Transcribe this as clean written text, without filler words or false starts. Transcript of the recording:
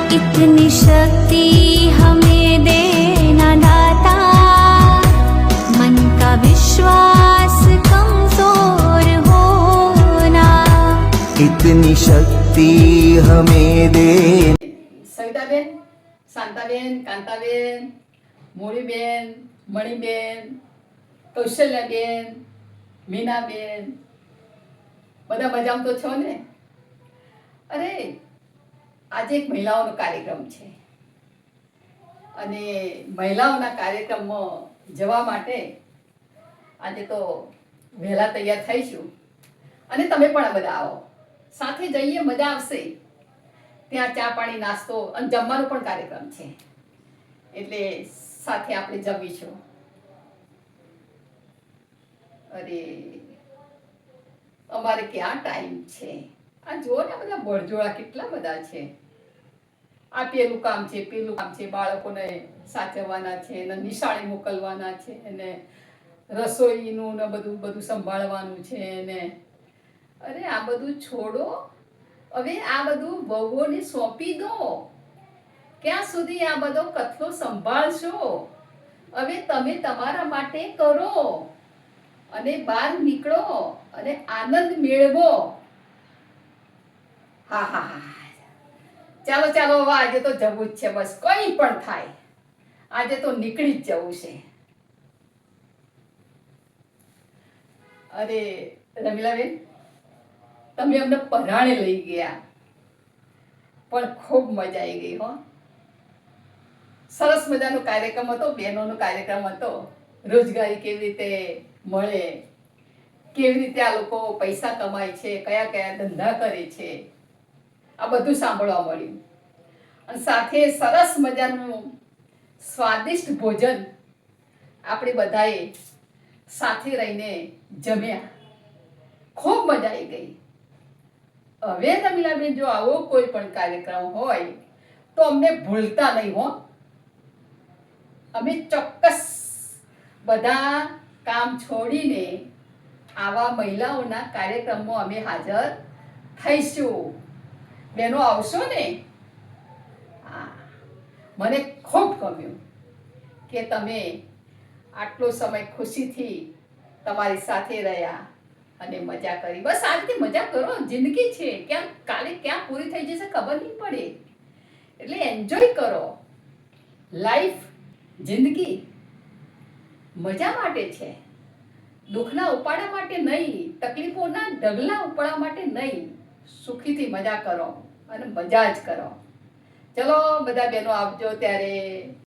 इतनी शक्ति हमें देना दाता, मन का विश्वास कमजोर होना, इतनी शक्ति हमें दे। સવિતાબેન, શાંતાબેન, કાંતાબેન, મોળીબેન, મણીબેન, કૌશલ્યાબેન, મીનાબેન, બધા મજામાં તો છો ને? અરે આજે એક મહિલાઓનો કાર્યક્રમ છે અને મહિલાઓના કાર્યક્રમમાં જવા માટે આજે તો વહેલા તૈયાર થઈશું અને તમે પણ બધા આવો, સાથે જઈએ, મજા આવશે. ત્યાં ચા પાણી નાસ્તો અને જમવાનો પણ કાર્યક્રમ છે એટલે સાથે આપણે જમીશું. અરે અમારે ક્યાં ટાઈમ છે? આ જુઓ ને બધા બળજોળા કેટલા બધા છે. આ પેલું કામ છે, પેલું કામ છે, બાળકોને સાચવવાના છે ને નિશાળે મોકલવાના છે ને રસોઈનું ને બધું બધું સંભાળવાનું છે ને અરે આ બધું છોડો, હવે આ બધું વહુઓને સોંપી દો. ક્યાં સુધી આ બધો કથલો સંભાળશો? હવે તમે તમારા માટે કરો અને બહાર નીકળો અને આનંદ મેળવો. હા હા હા, ચાલો ચાલો, હવે આજે તો જવું જ છે. બસ કંઈ પણ થાય, આજે તો નીકળી જ જવું છે. અરે રમીલાબેન, તમે અમને પરાણે લઈ ગયા પણ ખૂબ મજા આવી ગઈ હો. સરસ મજાનો કાર્યક્રમ હતો, બહેનોનો કાર્યક્રમ હતો. રોજગારી કેવી રીતે મળે, કેવી રીતે આ લોકો પૈસા કમાય છે, કયા કયા ધંધા કરે છે, આ બધું સાંભળવા મળ્યું. અને સાથે સરસ મજાનું સ્વાદિષ્ટ ભોજન આપણે બધાએ સાથે રહીને જમ્યા. ખૂબ મજા આવી ગઈ. હવે રમીલાબેન, જો આવો કોઈ પણ કાર્યક્રમ હોય તો અમને ભૂલતા નહીં હો. અમે ચોક્કસ બધા કામ છોડીને આવા મહિલાઓના કાર્યક્રમમાં અમે હાજર થઈશું. બહેનો આવશો ને? હા, મને ખૂબ ગમ્યું કે તમે આટલો સમય ખુશીથી તમારી સાથે રહ્યા અને મજા કરી. બસ આ રીતે મજા કરો. જિંદગી છે, ક્યાં કાલે ક્યાં પૂરી થઈ જશે ખબર નહીં પડે. એટલે એન્જોય કરો. લાઈફ, જિંદગી મજા માટે છે, દુઃખના ઉપાડા માટે નહીં, તકલીફોના ઢગલા ઉપાડવા માટે નહીં. સુખીથી મજા કરો અને મજા જ કરો. ચલો બધા બહેનો આવજો ત્યારે.